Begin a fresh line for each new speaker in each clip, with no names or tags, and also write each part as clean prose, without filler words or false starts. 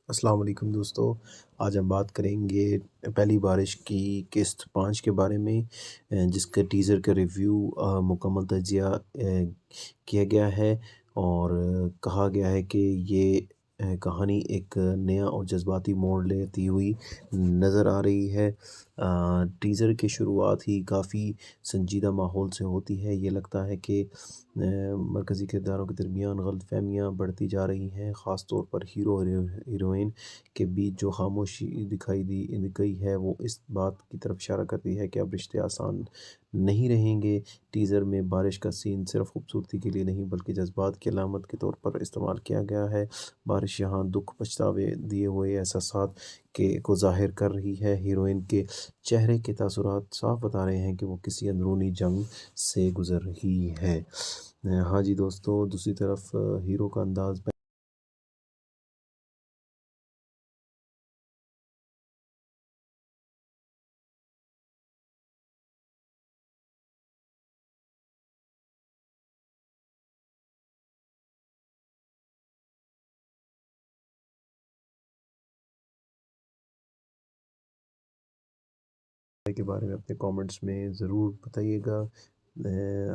السلام علیکم دوستو، آج ہم بات کریں گے پہلی بارش کی قسط 5 کے بارے میں، جس کا ٹیزر کا ریویو مکمل تجزیہ کیا گیا ہے اور کہا گیا ہے کہ یہ کہانی ایک نیا اور جذباتی موڑ لیتی ہوئی نظر آ رہی ہے۔ ٹیزر کی شروعات ہی کافی سنجیدہ ماحول سے ہوتی ہے۔ یہ لگتا ہے کہ مرکزی کرداروں کے درمیان غلط فہمیاں بڑھتی جا رہی ہیں، خاص طور پر ہیرو اور ہیروئن کے بیچ جو خاموشی دکھائی گئی ہے وہ اس بات کی طرف اشارہ کرتی ہے کہ اب رشتے آسان نہیں رہیں گے۔ ٹیزر میں بارش کا سین صرف خوبصورتی کے لیے نہیں بلکہ جذبات کی علامت کے طور پر استعمال کیا گیا ہے۔ بارش یہاں دکھ، پچھتاوے، دیے ہوئے احساسات کو ظاہر کر رہی ہے۔ ہیروئن کے چہرے کے تاثرات صاف بتا رہے ہیں کہ وہ کسی اندرونی جنگ سے گزر رہی ہے۔ ہاں جی دوستو، دوسری طرف ہیرو کا انداز کے بارے میں اپنے کامنٹس میں ضرور بتائیے گا۔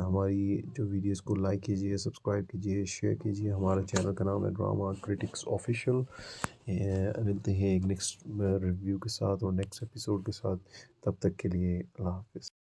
ہماری جو ویڈیوز کو لائک کیجیے، سبسکرائب کیجیے، شیئر کیجیے۔ ہمارے چینل کا نام ہے ڈرامہ کرٹکس آفیشیل۔ ملتے ہیں ایک نیکسٹ ریویو کے ساتھ اور نیکسٹ ایپیسوڈ کے ساتھ، تب تک کے لیے اللہ حافظ۔